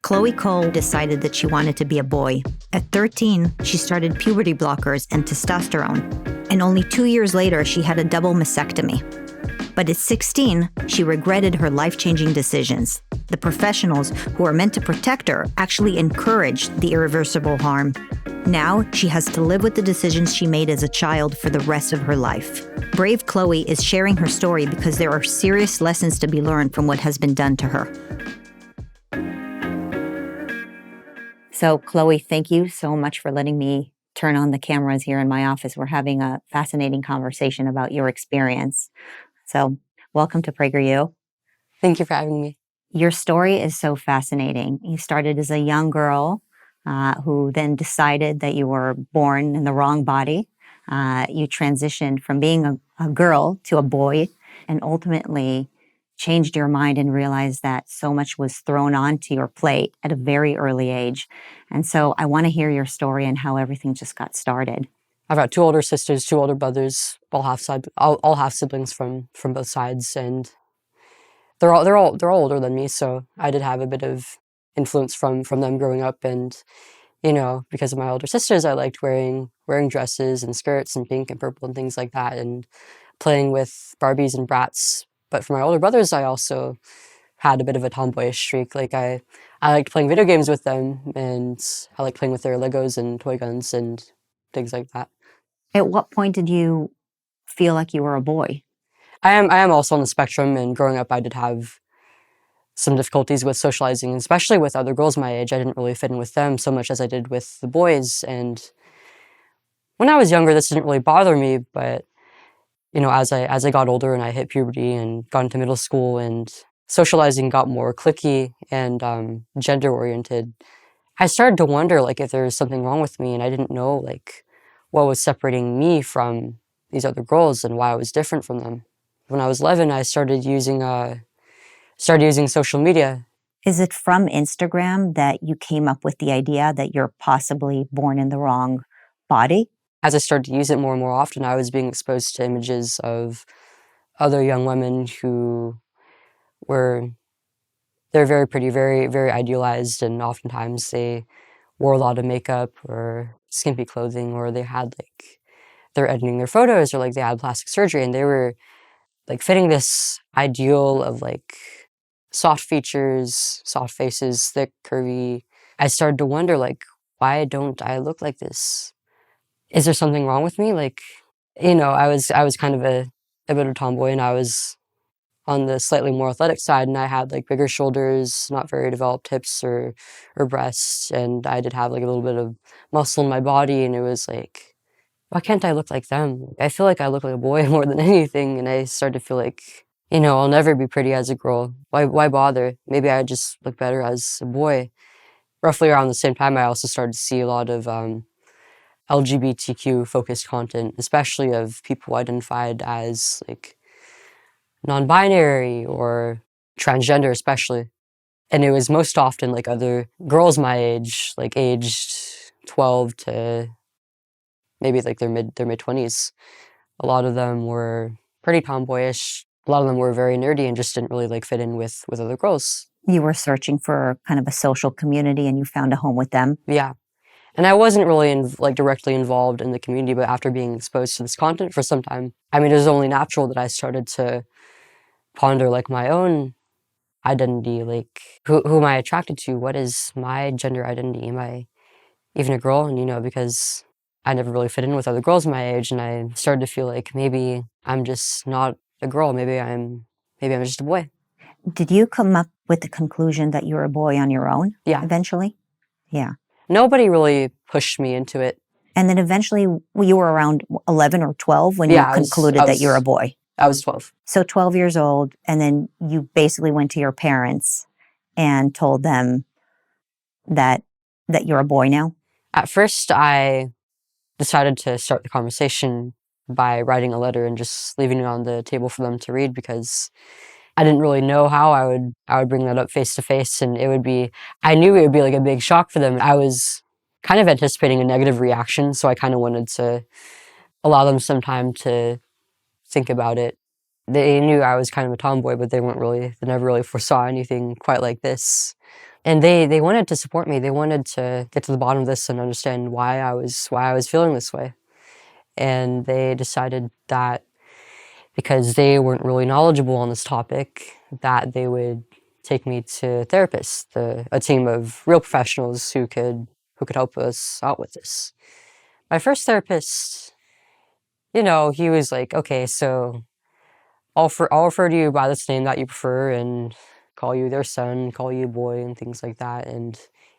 Chloe Cole decided that she wanted to be a boy. At 13, she started puberty blockers and testosterone. And only 2 years later, she had a double mastectomy. But at 16, she regretted her life-changing decisions. The professionals who are meant to protect her actually encouraged the irreversible harm. Now, she has to live with the decisions she made as a child for the rest of her life. Brave Chloe is sharing her story because there are serious lessons to be learned from what has been done to her. So, Chloe, thank you so much for letting me turn on the cameras here in my office. We're having a fascinating conversation about your experience. So, welcome to PragerU. Thank you for having me. Your story is so fascinating. You started as a young girl who then decided that you were born in the wrong body. You transitioned from being a girl to a boy and ultimately changed your mind and realized that so much was thrown onto your plate at a very early age. And so I want to hear your story and how everything just got started. I've got 2 older sisters, 2 older brothers, all half siblings from both sides, and they're all older than me. So I did have a bit of influence from them growing up, and because of my older sisters, I liked wearing dresses and skirts and pink and purple and things like that, and playing with Barbies and Bratz. But for my older brothers, I also had a bit of a tomboyish streak. Like I liked playing video games with them, and I liked playing with their Legos and toy guns and things like that. At what point did you feel like you were a boy? I am also on the spectrum, and growing up I did have some difficulties with socializing, especially with other girls my age. I didn't really fit in with them so much as I did with the boys. And when I was younger, this didn't really bother me, but as I got older and I hit puberty and got into middle school and socializing got more cliquey and gender oriented, I started to wonder if there was something wrong with me, and I didn't know what was separating me from these other girls and why I was different from them. When I was 11, I started using social media. Is it from Instagram that you came up with the idea that you're possibly born in the wrong body? As I started to use it more and more often, I was being exposed to images of other young women who they're very pretty, very, very idealized, and oftentimes they wore a lot of makeup or skimpy clothing, or they had they're editing their photos, or they had plastic surgery, and they were fitting this ideal of soft features, soft faces, thick, curvy. I started to wonder why don't I look like this? Is there something wrong with me? I was kind of a bit of a tomboy, and I was on the slightly more athletic side, and I had bigger shoulders, not very developed hips or breasts, and I did have a little bit of muscle in my body, and it was why can't I look like them? I feel like I look like a boy more than anything, and I started to feel I'll never be pretty as a girl. Why bother? Maybe I just look better as a boy. Roughly around the same time, I also started to see a lot of LGBTQ focused content, especially of people identified as non-binary or transgender, especially. And it was most often other girls my age, aged 12 to maybe their mid-20s. A lot of them were pretty tomboyish. A lot of them were very nerdy and just didn't really fit in with other girls. You were searching for kind of a social community and you found a home with them? Yeah. And I wasn't really directly involved in the community, but after being exposed to this content for some time, it was only natural that I started to ponder my own identity, who am I attracted to? What is my gender identity? Am I even a girl? And because I never really fit in with other girls my age, and I started to feel maybe I'm just not a girl. Maybe I'm just a boy. Did you come up with the conclusion that you're a boy on your own? Yeah. Eventually? Yeah. Nobody really pushed me into it. And then eventually you were around 11 or 12 when you concluded that you're a boy? I was 12. So 12 years old, and then you basically went to your parents and told them that you're a boy now? At first, I decided to start the conversation by writing a letter and just leaving it on the table for them to read, because I didn't really know how I would bring that up face to face, and I knew it would be a big shock for them. I was kind of anticipating a negative reaction, so I kind of wanted to allow them some time to think about it. They knew I was kind of a tomboy, but they never really foresaw anything quite like this. And they wanted to support me. They wanted to get to the bottom of this and understand why I was feeling this way. And they decided that because they weren't really knowledgeable on this topic, that they would take me to therapists, a team of real professionals who could help us out with this. My first therapist, he was like, okay, so I'll refer to you by this name that you prefer and call you their son, call you boy, and things like that. And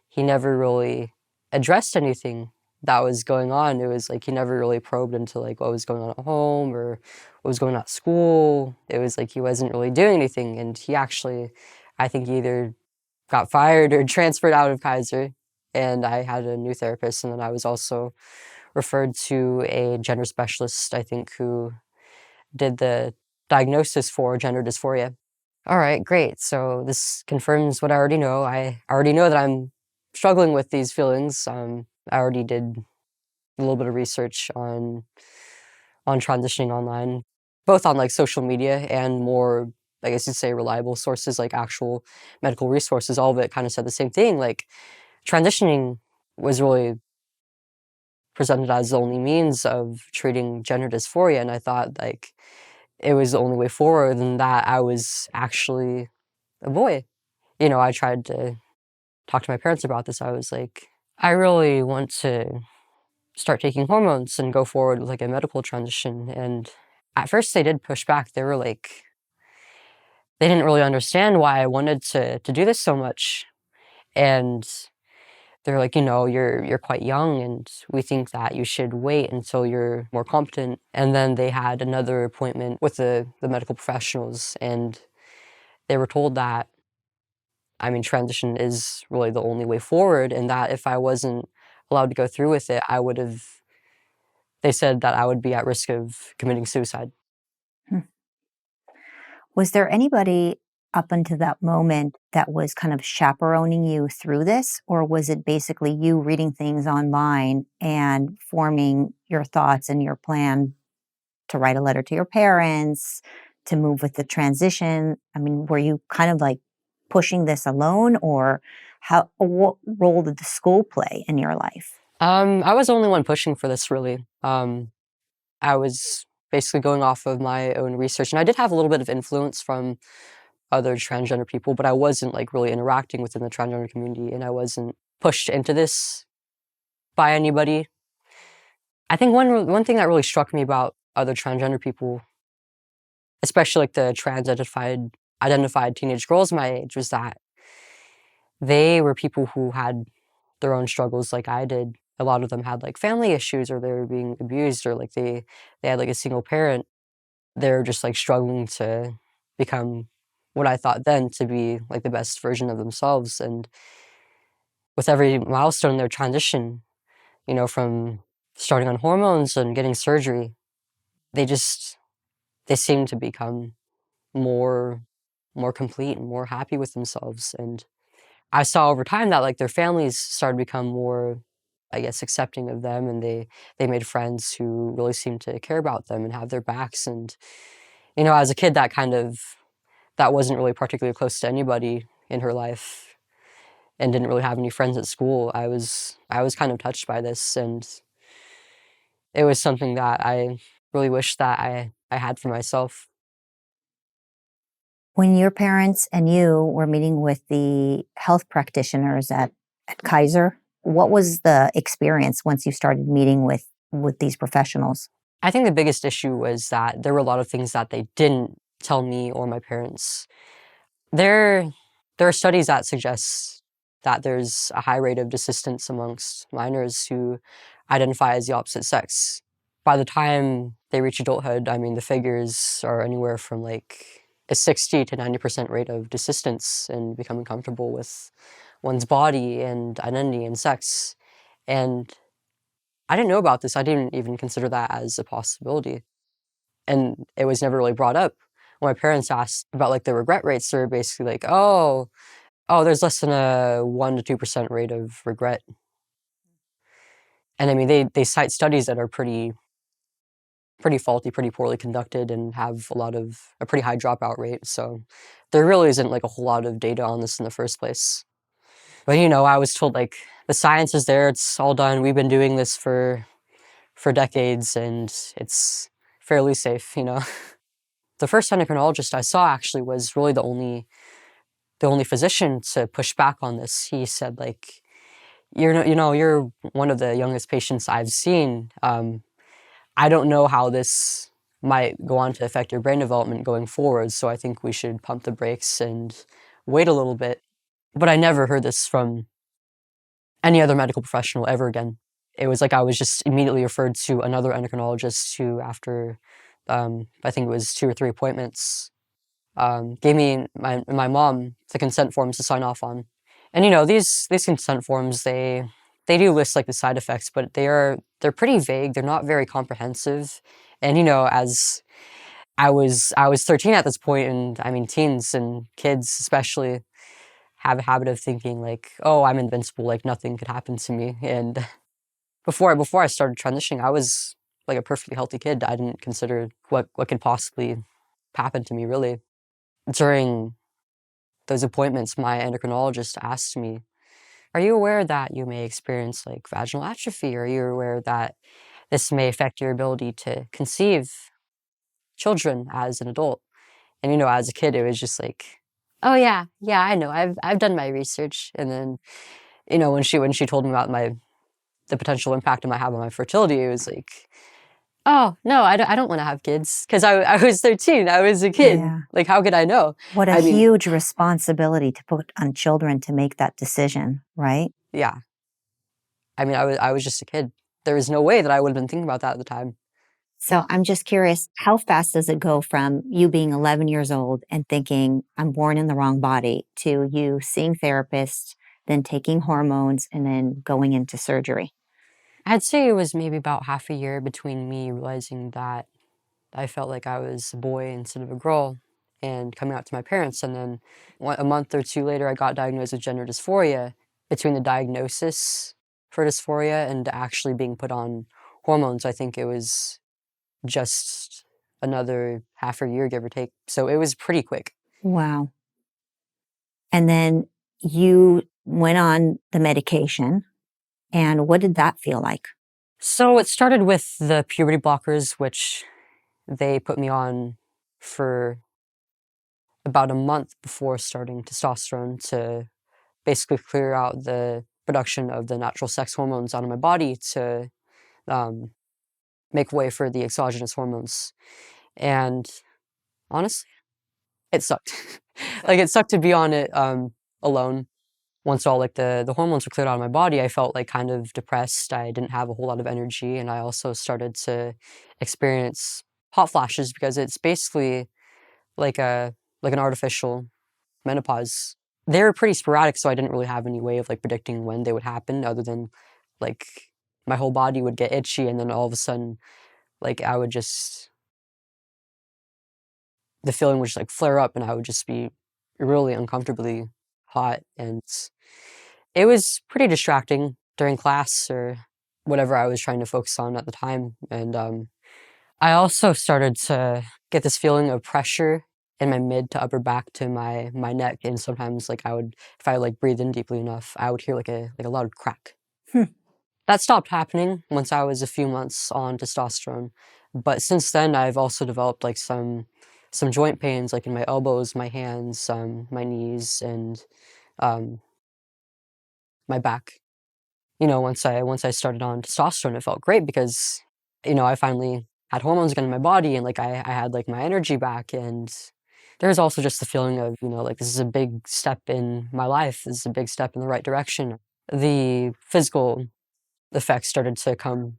he never really addressed anything that was going on. It was like he never really probed into like what was going on at home or what was going on at school. It was like he wasn't really doing anything. And he actually, I think he either got fired or transferred out of Kaiser. And I had a new therapist. And then I was also referred to a gender specialist, I think, who did the diagnosis for gender dysphoria. All right, great. So this confirms what I already know. I already know that I'm struggling with these feelings. I already did a little bit of research on transitioning online, both on like social media and more, I guess you'd say, reliable sources like actual medical resources. All of it kind of said the same thing. Like transitioning was really presented as the only means of treating gender dysphoria, and I thought like it was the only way forward, and that I was actually a boy. I tried to talk to my parents about this. I was like, I really want to start taking hormones and go forward with like a medical transition. And at first they did push back. They were like, they didn't really understand why I wanted to do this so much. And they're like, you're quite young and we think that you should wait until you're more competent. And then they had another appointment with the medical professionals, and they were told that, transition is really the only way forward, and that if I wasn't allowed to go through with it, they said that I would be at risk of committing suicide. Hmm. Was there anybody up until that moment that was kind of chaperoning you through this? Or was it basically you reading things online and forming your thoughts and your plan to write a letter to your parents, to move with the transition? I mean, were you kind of like pushing this alone, or what role did the school play in your life? I was the only one pushing for this, really. I was basically going off of my own research, and I did have a little bit of influence from other transgender people, but I wasn't like really interacting within the transgender community, and I wasn't pushed into this by anybody. I think one thing that really struck me about other transgender people, especially like the identified teenage girls my age, was that they were people who had their own struggles like I did. A lot of them had like family issues, or they were being abused, or like they had like a single parent. They're just like struggling to become what I thought then to be like the best version of themselves. And with every milestone in their transition, from starting on hormones and getting surgery, they just they seem to become more more complete and more happy with themselves. And I saw over time that like their families started to become more, I guess, accepting of them, and they made friends who really seemed to care about them and have their backs. And as a kid, that wasn't really particularly close to anybody in her life, and didn't really have any friends at school. I was kind of touched by this, and it was something that I really wish that I had for myself. When your parents and you were meeting with the health practitioners at Kaiser, what was the experience once you started meeting with these professionals? I think the biggest issue was that there were a lot of things that they didn't tell me or my parents. There there are studies that suggest that there's a high rate of desistance amongst minors who identify as the opposite sex. By the time they reach adulthood, the figures are anywhere from like a 60 to 90% rate of desistance and becoming comfortable with one's body and identity and sex. And I didn't know about this. I didn't even consider that as a possibility. And it was never really brought up. When my parents asked about like the regret rates, they were basically like, oh, there's less than a 1 to 2% rate of regret. And they cite studies that are pretty faulty, pretty poorly conducted, and have a pretty high dropout rate. So there really isn't like a whole lot of data on this in the first place. But, you know, I was told, like, the science is there, it's all done, we've been doing this for decades, and it's fairly safe, you know? The first endocrinologist I saw actually was really the only physician to push back on this. He said, like, you're one of the youngest patients I've seen. I don't know how this might go on to affect your brain development going forward, so I think we should pump the brakes and wait a little bit. But I never heard this from any other medical professional ever again. It was like I was just immediately referred to another endocrinologist who, after I think it was 2 or 3 appointments, gave me my mom the consent forms to sign off on. And, you know, these consent forms, they do list, like, the side effects, but they're pretty vague, they're not very comprehensive. And, you know, as I was 13 at this point, and I mean, teens and kids especially have a habit of thinking, like, "Oh, I'm invincible, like, nothing could happen to me." And before I started transitioning, I was, like, a perfectly healthy kid. I didn't consider what could possibly happen to me, really. During those appointments, my endocrinologist asked me, "Are you aware that you may experience, like, vaginal atrophy? Are you aware that this may affect your ability to conceive children as an adult?" And, you know, as a kid, it was just like, "Oh, yeah, yeah, I know. I've done my research." And then, you know, when she told me about the potential impact it might have on my fertility, it was like, "Oh, no, I don't wanna have kids," 'cause I was 13, I was a kid. Yeah. Like, how could I know? What a I mean, huge responsibility to put on children to make that decision, right? yeah. I mean, I was just a kid. There was no way that I would've been thinking about that at the time. So I'm just curious, how fast does it go from you being 11 years old and thinking, I'm born in the wrong body, to you seeing therapists, then taking hormones, and then going into surgery? I'd say it was maybe about half a year between me realizing that I felt like I was a boy instead of a girl and coming out to my parents, and then a month or 2 later, I got diagnosed with gender dysphoria. Between the diagnosis for dysphoria and actually being put on hormones, I think it was just another half a year, give or take. So it was pretty quick. Wow. And then you went on the medication, and what did that feel like? So it started with the puberty blockers, which they put me on for about a month before starting testosterone to basically clear out the production of the natural sex hormones out of my body to um, make way for the exogenous hormones. And honestly, it sucked. Like, it sucked to be on it alone. Once all, like, the hormones were cleared out of my body, I felt, like, kind of depressed. I didn't have a whole lot of energy, and I also started to experience hot flashes because it's basically like an artificial menopause. They were pretty sporadic, so I didn't really have any way of, like, predicting when they would happen other than, like, my whole body would get itchy, and then all of a sudden, like, I would just the feeling would just, like, flare up, and I would just be really uncomfortably hot, and it was pretty distracting during class or whatever I was trying to focus on at the time, and, I also started to get this feeling of pressure in my mid to upper back to my neck, and sometimes, like, I would if I, like, breathed in deeply enough, I would hear, like, a loud crack. Hmm. That stopped happening once I was a few months on testosterone, but since then, I've also developed, like, some joint pains, like, in my elbows, my hands, my knees, and, um, my back. You know, once I started on testosterone, it felt great because, you know, I finally had hormones again in my body and, like, I had, like, my energy back, and there's also just the feeling of, you know, like, this is a big step in my life. This is a big step in the right direction. The physical effects started to come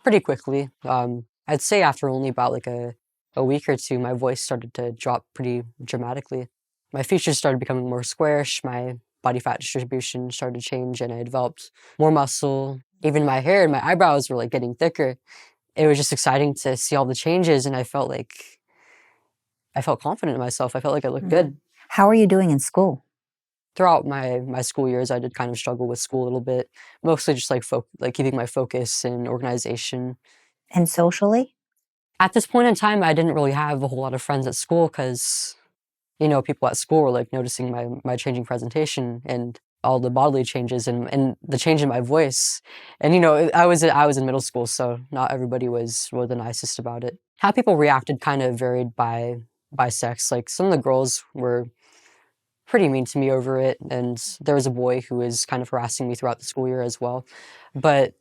pretty quickly. I'd say after only about, like, a week or 2, my voice started to drop pretty dramatically. My features started becoming more squarish, my body fat distribution started to change, and I developed more muscle. Even my hair and my eyebrows were, like, getting thicker. It was just exciting to see all the changes, and I felt confident in myself. I felt like I looked good. How are you doing in school? Throughout my school years, I did kind of struggle with school a little bit, mostly just, like, keeping my focus and organization. And socially? At this point in time, I didn't really have a whole lot of friends at school because, you know, people at school were, like, noticing my changing presentation, and all the bodily changes and the change in my voice. And I was in middle school, so not everybody was the nicest about it. How people reacted kind of varied by sex. Like some of the girls were pretty mean to me over it, and there was a boy who was kind of harassing me throughout the school year as well. But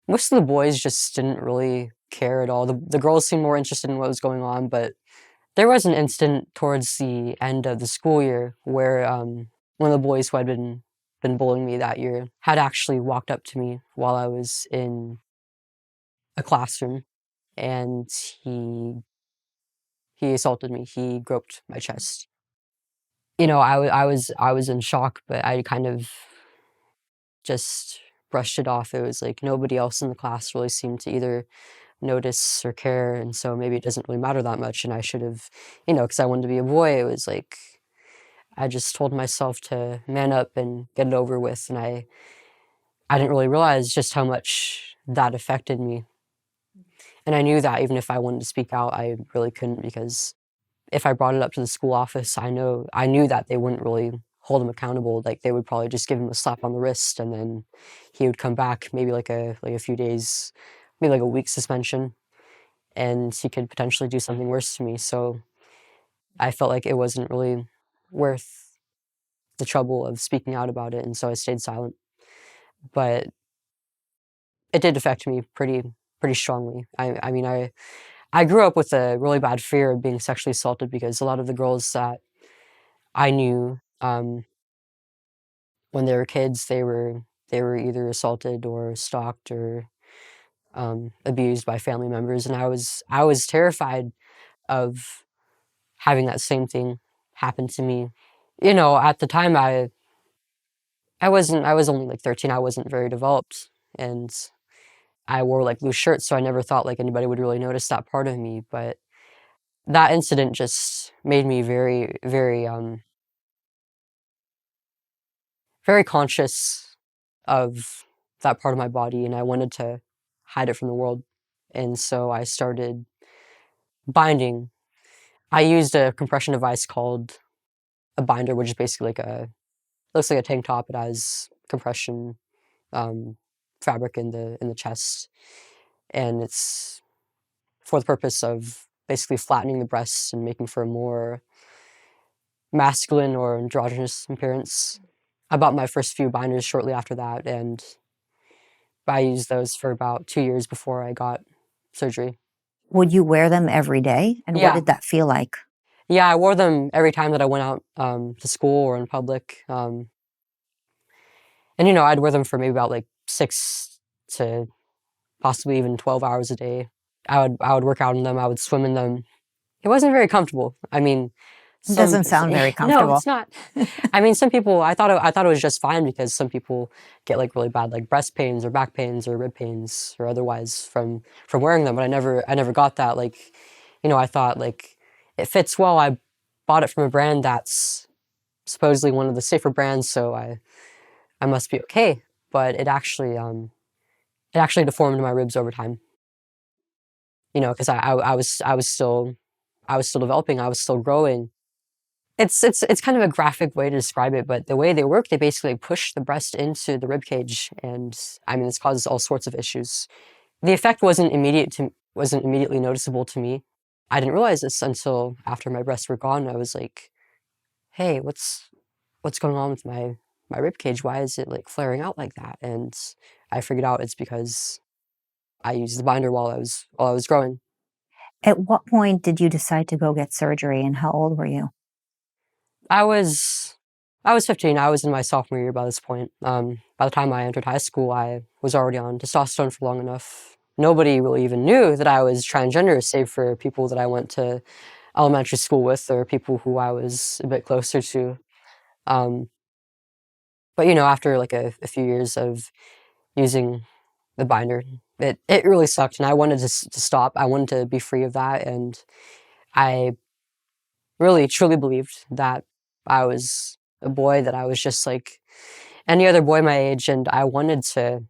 most of the boys just didn't really care at all. The girls seemed more interested in what was going on, but there was an incident towards the end of the school year where one of the boys who had been bullying me that year had actually walked up to me while I was in a classroom, and he assaulted me. He groped my chest. I was in shock, but I kind of just brushed it off. It was like nobody else in the class really seemed to either notice or care, and so maybe it doesn't really matter that much, and I should have, because I wanted to be a boy, it was like I just told myself to man up and get it over with, and I didn't really realize just how much that affected me. And I knew that even if I wanted to speak out, I really couldn't, because if I brought it up to the school office, I knew that they wouldn't really hold him accountable. Like they would probably just give him a slap on the wrist, and then he would come back maybe like a few days, maybe like a week suspension, and he could potentially do something worse to me. So I felt like it wasn't really worth the trouble of speaking out about it, and so I stayed silent. But it did affect me pretty strongly. I mean, I grew up with a really bad fear of being sexually assaulted, because a lot of the girls that I knew when they were kids, they were either assaulted or stalked or abused by family members, and I was terrified of having that same thing happen to me. At the time, I was only like 13. I wasn't very developed, and I wore like loose shirts, so I never thought like anybody would really notice that part of me. But that incident just made me very, very, very conscious of that part of my body, and I wanted to hide it from the world. And so I started binding. I used a compression device called a binder, which is basically looks like a tank top. It has compression fabric in the chest, and it's for the purpose of basically flattening the breasts and making for a more masculine or androgynous appearance. I bought my first few binders shortly after that, and I used those for about 2 years before I got surgery. Would you wear them every day? And what Yeah. did that feel like? Yeah, I wore them every time that I went out to school or in public. And I'd wear them for maybe about like 6 to possibly even 12 hours a day. I would work out in them. I would swim in them. It wasn't very comfortable. I mean, It doesn't sound very no, comfortable. it's not. I mean, some people, I thought it was just fine, because some people get like really bad like breast pains or back pains or rib pains or otherwise from wearing them. But I never got that. Like, I thought like it fits well. I bought it from a brand that's supposedly one of the safer brands, so I must be okay. But it actually deformed my ribs over time. Because I was still developing. I was still growing. It's kind of a graphic way to describe it, but the way they work, they basically push the breast into the rib cage, and I mean, this causes all sorts of issues. The effect wasn't immediately noticeable to me. I didn't realize this until after my breasts were gone. I was like, "Hey, what's going on with my rib cage? Why is it like flaring out like that?" And I figured out it's because I used the binder while I was growing. At what point did you decide to go get surgery, and how old were you? I was 15. I was in my sophomore year by this point. By the time I entered high school, I was already on testosterone for long enough. Nobody really even knew that I was transgender, save for people that I went to elementary school with, or people who I was a bit closer to. Um, but after like a few years of using the binder, it really sucked, and I wanted to stop. I wanted to be free of that, and I really truly believed that I was a boy, that I was just like any other boy my age, and I wanted to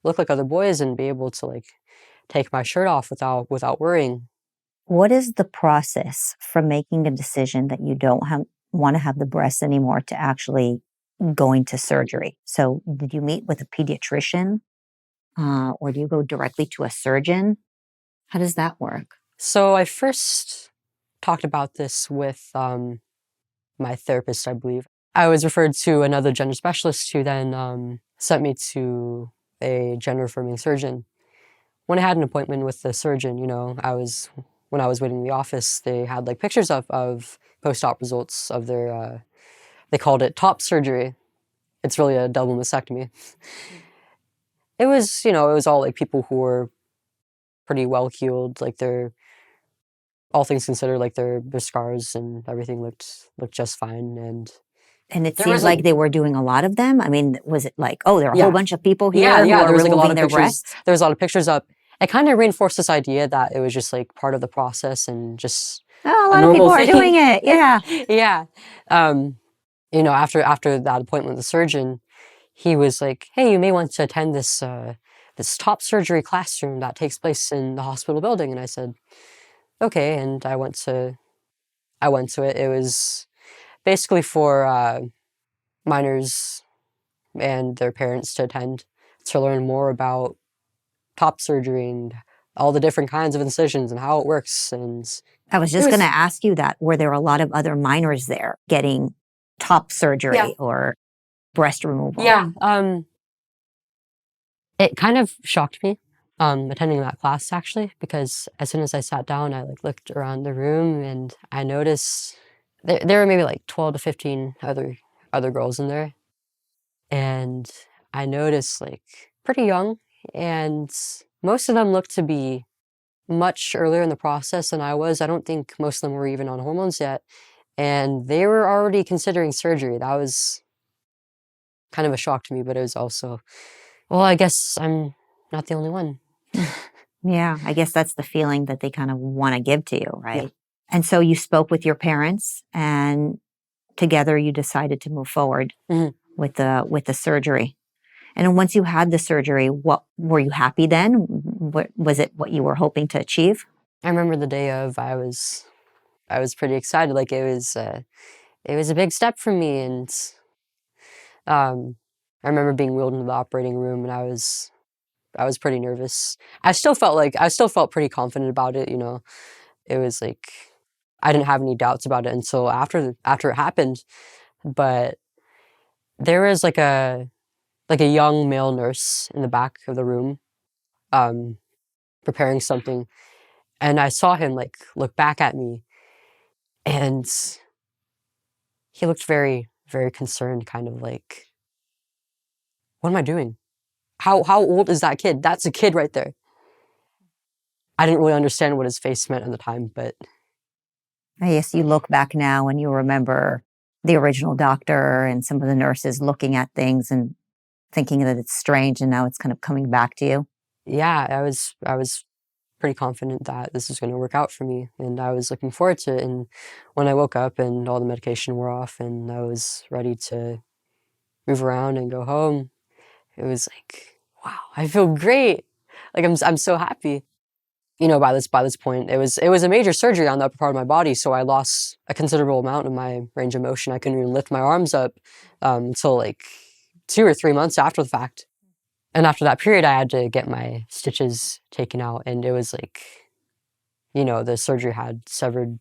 look like other boys and be able to like take my shirt off without worrying. What is the process from making a decision that you don't want to have the breasts anymore to actually going to surgery. So did you meet with a pediatrician or do you go directly to a surgeon? How does that work? So I first talked about this with my therapist, I believe. I was referred to another gender specialist who then sent me to a gender affirming surgeon. When I had an appointment with the surgeon, when I was waiting in the office, they had like pictures of post-op results of their, they called it top surgery. It's really a double mastectomy. It was, it was all like people who were pretty well healed, like all things considered, like their scars and everything looked just fine. And it There seems was like they were doing a lot of them. I mean, was it like, oh, there are a whole yeah, bunch of people yeah, here who yeah. are There was like a lot removing of their pictures. breasts? There was a lot of pictures up. It kind of reinforced this idea that it was just like part of the process and just Oh, a a lot of people normal are thing. doing it. Yeah. Yeah. After that appointment with the surgeon, he was like, "Hey, you may want to attend this top surgery classroom that takes place in the hospital building." And I said, "Okay." And I went to it. It was basically for minors and their parents to attend to learn more about top surgery and all the different kinds of incisions and how it works. And I was it just going to was, ask you that. Were there a lot of other minors there getting top yeah, surgery or breast removal? yeah. It kind of shocked me, attending that class actually, because as soon as I sat down, I like looked around the room and I noticed there were maybe like 12 to 15 other girls in there, and I noticed like pretty young, and most of them looked to be much earlier in the process than I was. I don't think most of them were even on hormones yet, and they were already considering surgery. That was kind of a shock to me, but it was also, well, I guess I'm not the only one. Yeah, I guess that's the feeling that they kind of want to give to you, Yeah. right? And so you spoke with your parents and together you decided to move forward Mhm. with the surgery. And then once you had the surgery, what were you happy then? What was it what you were hoping to achieve? I remember the day of, I was pretty excited. Like it was a big step for me, and um, I remember being wheeled into the operating room, and I was pretty nervous. I still felt pretty confident about it. It was like I didn't have any doubts about it until after it happened. But there was like a young male nurse in the back of the room, um, preparing something, and I saw him like look back at me, and he looked very, very concerned, kind of like, "What am I doing? How old is that kid? That's a kid right there." I didn't really understand what his face meant at the time, but I guess you look back now and you remember the original doctor and some of the nurses looking at things and thinking that it's strange and now it's kind of coming back to you. yeah, I was pretty confident that this was gonna work out for me, and I was looking forward to it, and when I woke up and all the medication wore off and I was ready to move around and go home, it was like, "Wow, I feel great." Like, I'm so happy. By this point, it was a major surgery on the upper part of my body, so I lost a considerable amount of my range of motion. I couldn't even lift my arms up until like 2 or 3 months after the fact. And after that period, I had to get my stitches taken out, and it was like, the surgery had severed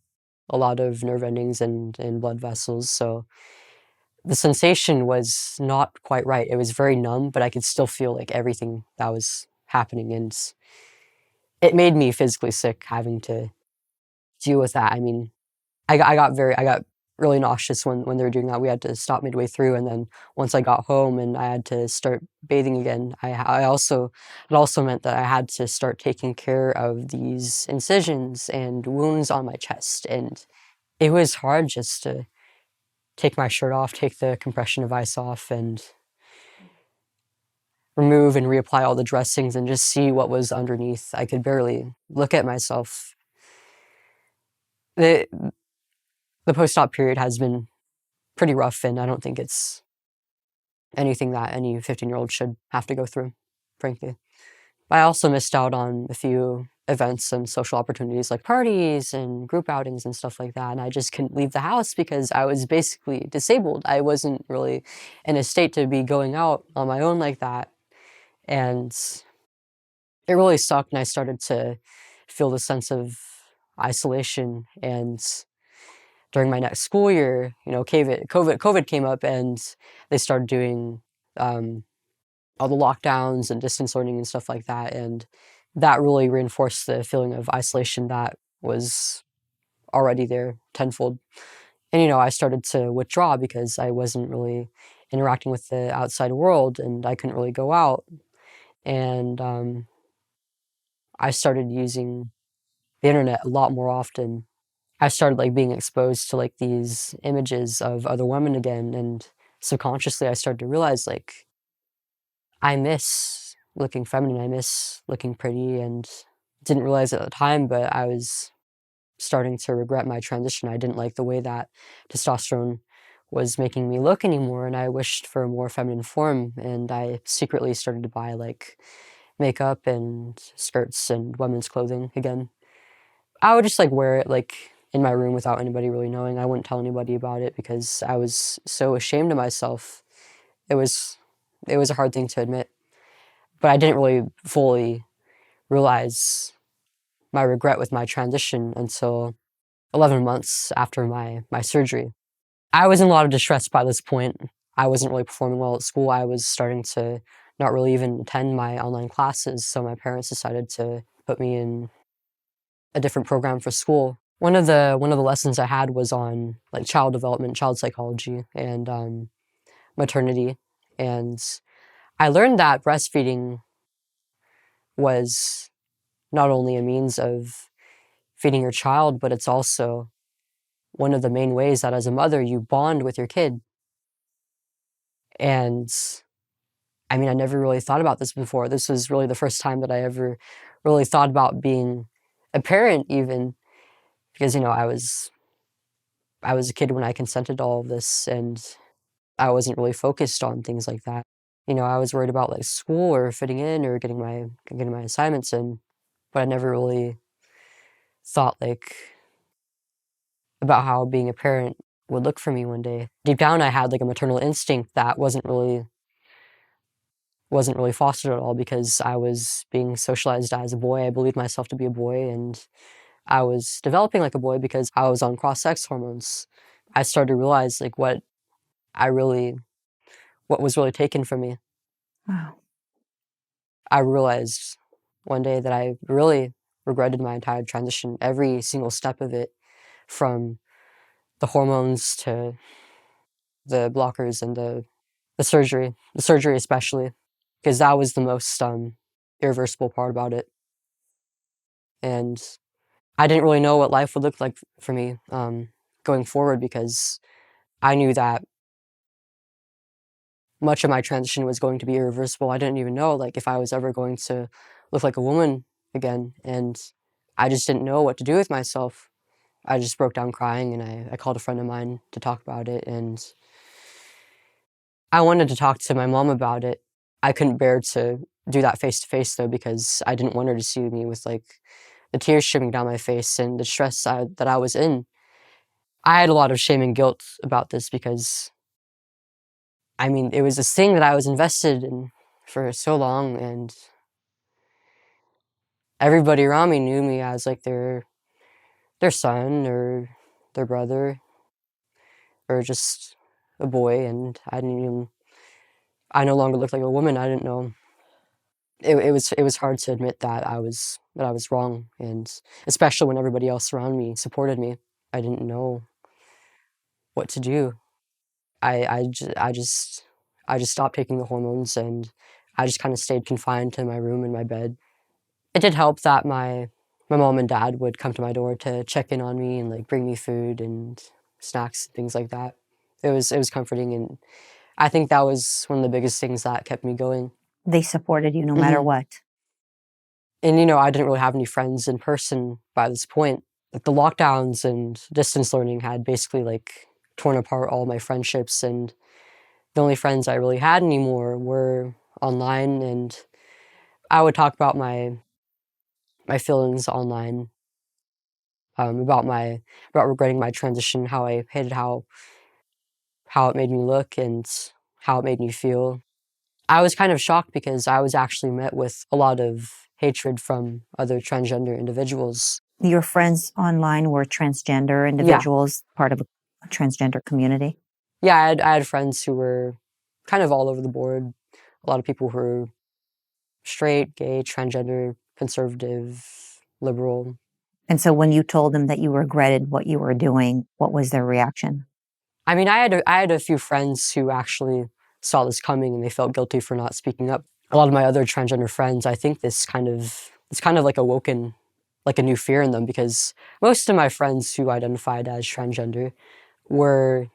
a lot of nerve endings and blood vessels, so the sensation was not quite right. It was very numb, but I could still feel like everything that was happening, and it made me physically sick having to deal with that. I mean, I got really nauseous when they were doing that. We had to stop midway through, and then once I got home and I had to start bathing again, it also meant that I had to start taking care of these incisions and wounds on my chest, and it was hard just to take my shirt off, take the compression device off, and remove and reapply all the dressings and just see what was underneath. I could barely look at myself. The the post-op period has been pretty rough, and I don't think it's anything that any 15-year-old should have to go through, frankly. But I also missed out on a few events and social opportunities like parties and group outings and stuff like that. And I just couldn't leave the house because I was basically disabled. I wasn't really in a state to be going out on my own like that. And it really sucked. And I started to feel the sense of isolation. And during my next school year, COVID came up and they started doing all the lockdowns and distance learning and stuff like that. And that really reinforced the feeling of isolation that was already there tenfold. And, I started to withdraw because I wasn't really interacting with the outside world and I couldn't really go out. And I started using the internet a lot more often. I started being exposed to these images of other women again. And subconsciously, I started to realize I miss looking feminine. I miss looking pretty, and didn't realize at the time, but I was starting to regret my transition. I didn't like the way that testosterone was making me look anymore, and I wished for a more feminine form. And I secretly started to buy makeup and skirts and women's clothing again. I would just wear it in my room without anybody really knowing. I wouldn't tell anybody about it because I was so ashamed of myself. It was a hard thing to admit. But I didn't really fully realize my regret with my transition until 11 months after my surgery. I was in a lot of distress by this point. I wasn't really performing well at school. I was starting to not really even attend my online classes, so my parents decided to put me in a different program for school. One of the lessons I had was on child development, child psychology, and maternity. And I learned that breastfeeding was not only a means of feeding your child, but it's also one of the main ways that as a mother you bond with your kid. And I mean, I never really thought about this before. This was really the first time that I ever really thought about being a parent, even because I was a kid when I consented to all of this, and I wasn't really focused on things like that. I was worried about school or fitting in or getting my assignments in, but I never really thought about how being a parent would look for me one day. Deep down, I had a maternal instinct that wasn't really fostered at all because I was being socialized as a boy. I believed myself to be a boy, and I was developing like a boy because I was on cross-sex hormones. I started to realize what was really taken from me. Wow. I realized one day that I really regretted my entire transition, every single step of it, from the hormones to the blockers and the surgery especially, because that was the most irreversible part about it. And I didn't really know what life would look like for me going forward, because I knew that much of my transition was going to be irreversible. I didn't even know if I was ever going to look like a woman again, and I just didn't know what to do with myself. I just broke down crying, and I called a friend of mine to talk about it, and I wanted to talk to my mom about it. I couldn't bear to do that face to face though, because I didn't want her to see me with the tears streaming down my face and the stress that I was in. I had a lot of shame and guilt about this because, I mean, it was this thing that I was invested in for so long, and everybody around me knew me as their son or their brother or just a boy, and I no longer looked like a woman. I didn't know. It was hard to admit that I was wrong, and especially when everybody else around me supported me. I didn't know what to do. I just stopped taking the hormones, and I just kind of stayed confined to my room and my bed. It did help that my mom and dad would come to my door to check in on me and bring me food and snacks, things like that. It was comforting, and I think that was one of the biggest things that kept me going. They supported you no matter Mhm. what. And I didn't really have any friends in person by this point. The lockdowns and distance learning had basically torn apart all my friendships, and the only friends I really had anymore were online. And I would talk about my feelings online, about regretting my transition, how I hated how it made me look and how it made me feel. I was kind of shocked because I was actually met with a lot of hatred from other transgender individuals. Your friends online were transgender Yeah. individuals, part of a transgender community? Yeah, I had friends who were kind of all over the board. A lot of people who were straight, gay, transgender, conservative, liberal. And so when you told them that you regretted what you were doing, what was their reaction? I mean, I had a few friends who actually saw this coming and they felt guilty for not speaking up. A lot of my other transgender friends, I think it's kind of like awoken like a new fear in them, because most of my friends who identified as transgender were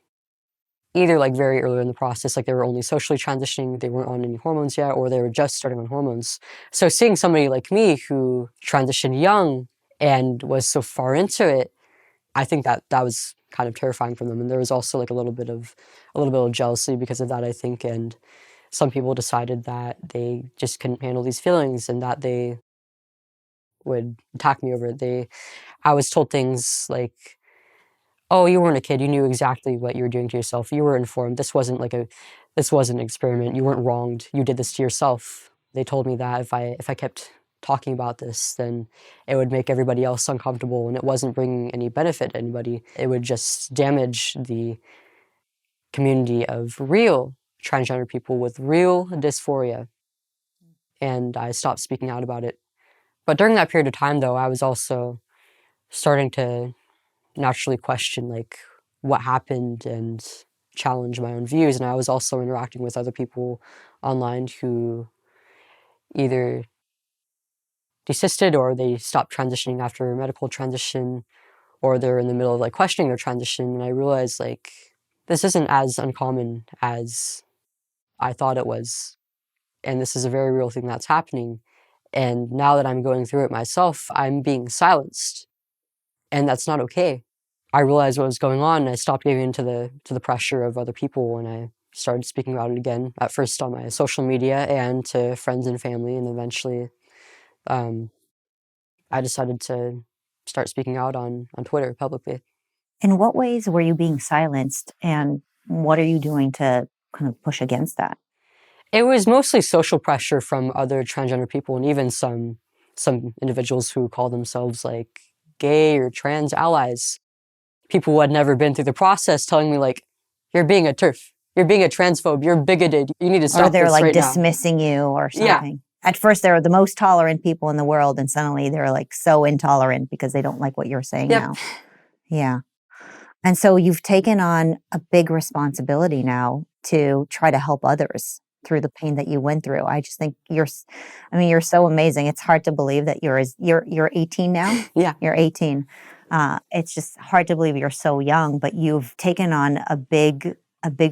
either like very early in the process, like they were only socially transitioning, they weren't on any hormones yet, or they were just starting on hormones. So seeing somebody like me who transitioned young and was so far into it, I think that was kind of terrifying for them. And there was also like a little bit of jealousy because of that, I think. And some people decided that they just couldn't handle these feelings and that they would attack me over it. I was told things like, "Oh, you weren't a kid. You knew exactly what you were doing to yourself. You were informed. This wasn't an experiment. You weren't wronged. You did this to yourself." They told me that if I kept talking about this, then it would make everybody else uncomfortable, and it wasn't bringing any benefit to anybody. It would just damage the community of real transgender people with real dysphoria. And I stopped speaking out about it. But during that period of time, though, I was also starting to naturally question like what happened and challenge my own views. And I was also interacting with other people online who either desisted or they stopped transitioning after a medical transition, or they're in the middle of like questioning their transition. And I realized like this isn't as uncommon as I thought it was. And this is a very real thing that's happening. And now that I'm going through it myself, I'm being silenced. And that's not okay. I realized what was going on, and I stopped giving in to the pressure of other people, and I started speaking about it again, at first on my social media and to friends and family, and eventually um, I decided to start speaking out on Twitter publicly. In what ways were you being silenced, and what are you doing to kind of push against that? It was mostly social pressure from other transgender people, and even some individuals who call themselves like gay or trans allies. People who had never been through the process telling me like, "You're being a TERF, you're being a transphobe, you're bigoted, you need to Or stop they're this like right now." dismissing you or Yeah. something? At first, they're the most tolerant people in the world, and suddenly they're like so intolerant because they don't like what you're saying Yep. now. Yeah. And so you've taken on a big responsibility now to try to help others through the pain that you went through. I just think I mean, you're so amazing. It's hard to believe that you're 18 now. Yeah. You're 18. It's just hard to believe you're so young, but you've taken on a big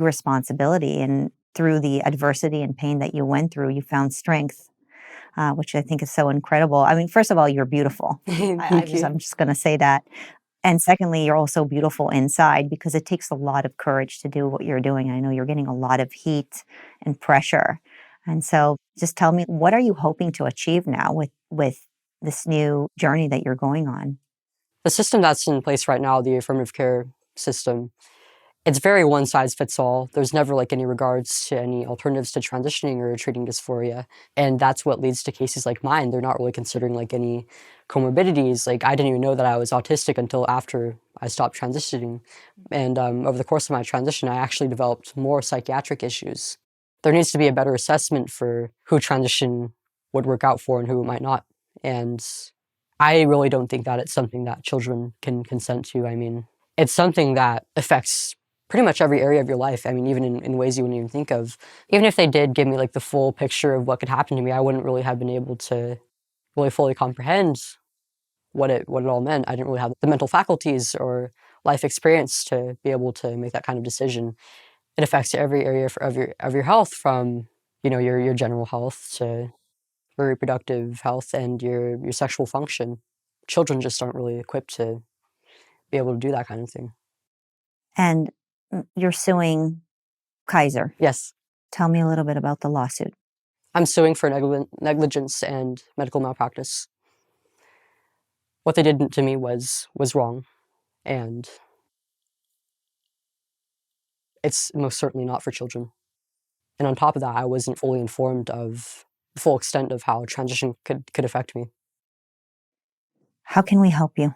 responsibility, and through the adversity and pain that you went through, you found strength, which I think is so incredible. I mean, first of all, you're beautiful. Thank you. I'm just going to say that. And secondly, you're also beautiful inside, because it takes a lot of courage to do what you're doing. I know you're getting a lot of heat and pressure. And so just tell me, what are you hoping to achieve now with this new journey that you're going on? The system that's in place right now, the affirmative care system, it's very one size fits all. There's never like any regards to any alternatives to transitioning or treating dysphoria. And that's what leads to cases like mine. They're not really considering like any comorbidities. Like I didn't even know that I was autistic until after I stopped transitioning. And over the course of my transition, I actually developed more psychiatric issues. There needs to be a better assessment for who transition would work out for and who it might not. And I really don't think that it's something that children can consent to. I mean, it's something that affects pretty much every area of your life. I mean, even in ways you wouldn't even think of. Even if they did give me like the full picture of what could happen to me, I wouldn't really have been able to really fully comprehend what it all meant. I didn't really have the mental faculties or life experience to be able to make that kind of decision. It affects every area of your health, from your general health to your reproductive health and your sexual function. Children just aren't really equipped to be able to do that kind of thing. And you're suing Kaiser. Yes. Tell me a little bit about the lawsuit. I'm suing for negligence and medical malpractice. what they did to me was wrong, and it's most certainly not for children. And on top of that, I wasn't fully informed of the full extent of how transition could affect me. How can we help you?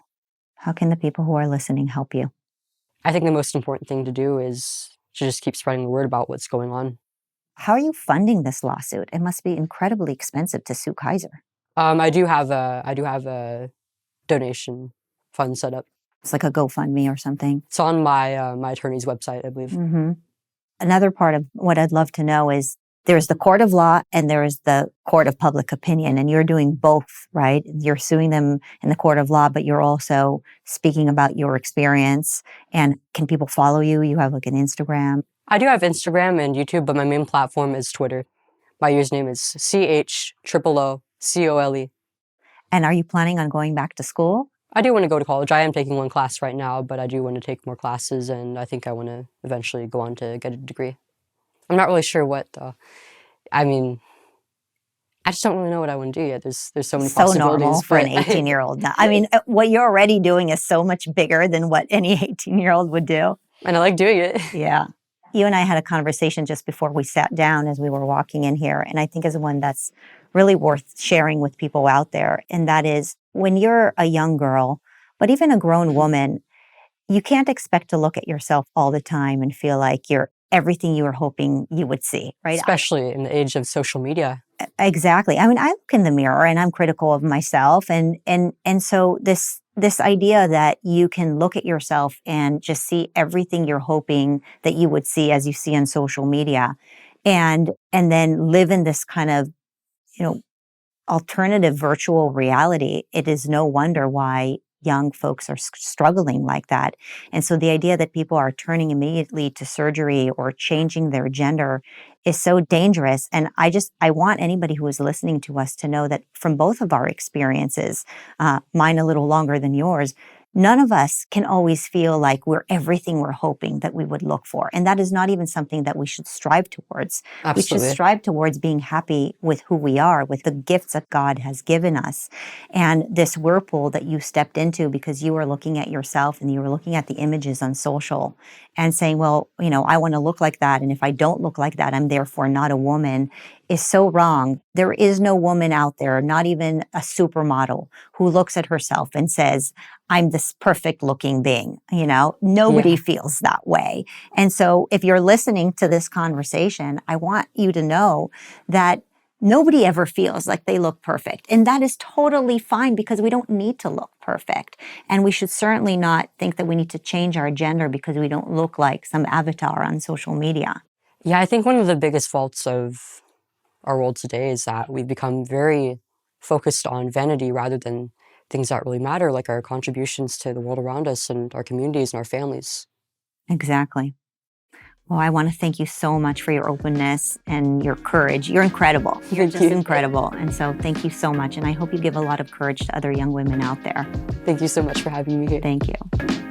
How can the people who are listening help you? I think the most important thing to do is to just keep spreading the word about what's going on. How are you funding this lawsuit? It must be incredibly expensive to sue Kaiser. I do have a donation fund set up. It's like a GoFundMe or something. It's on my my attorney's website, I believe. Mm-hmm. Another part of what I'd love to know is there's the court of law and there is the court of public opinion, and you're doing both, right? You're suing them in the court of law, but you're also speaking about your experience. And can people follow you? You have like an Instagram. I do have Instagram and YouTube, but my main platform is Twitter. My username is CHOOCOLE. And are you planning on going back to school? I do want to go to college. I am taking one class right now, but I do want to take more classes, and I think I want to eventually go on to get a degree. I'm not really sure what, I mean, I just don't really know what I want to do yet. There's so many possibilities. So normal for an 18-year-old. I mean, what you're already doing is so much bigger than what any 18-year-old would do. And I like doing it. Yeah. You and I had a conversation just before we sat down as we were walking in here, and I think is one that's really worth sharing with people out there. And that is, when you're a young girl, but even a grown woman, you can't expect to look at yourself all the time and feel like you're everything you were hoping you would see, right? Especially in the age of social media. Exactly. I mean, I look in the mirror and I'm critical of myself. And so this idea that you can look at yourself and just see everything you're hoping that you would see as you see on social media, and then live in this kind of, alternative virtual reality, it is no wonder why young folks are struggling like that. And so the idea that people are turning immediately to surgery or changing their gender is so dangerous. And I want anybody who is listening to us to know that from both of our experiences, mine a little longer than yours, none of us can always feel like we're everything we're hoping that we would look for. And that is not even something that we should strive towards. Absolutely. We should strive towards being happy with who we are, with the gifts that God has given us. And this whirlpool that you stepped into because you were looking at yourself and you were looking at the images on social and saying, well, I want to look like that. And if I don't look like that, I'm therefore not a woman, is so wrong. There is no woman out there, not even a supermodel, who looks at herself and says, I'm this perfect looking being. Nobody feels that way. And so if you're listening to this conversation, I want you to know that nobody ever feels like they look perfect. And that is totally fine, because we don't need to look perfect. And we should certainly not think that we need to change our gender because we don't look like some avatar on social media. Yeah, I think one of the biggest faults of our world today is that we've become very focused on vanity rather than things that really matter, like our contributions to the world around us and our communities and our families. Exactly. Well, I want to thank you so much for your openness and your courage. You're incredible. You're just incredible. And so thank you so much. And I hope you give a lot of courage to other young women out there. Thank you so much for having me here. Thank you.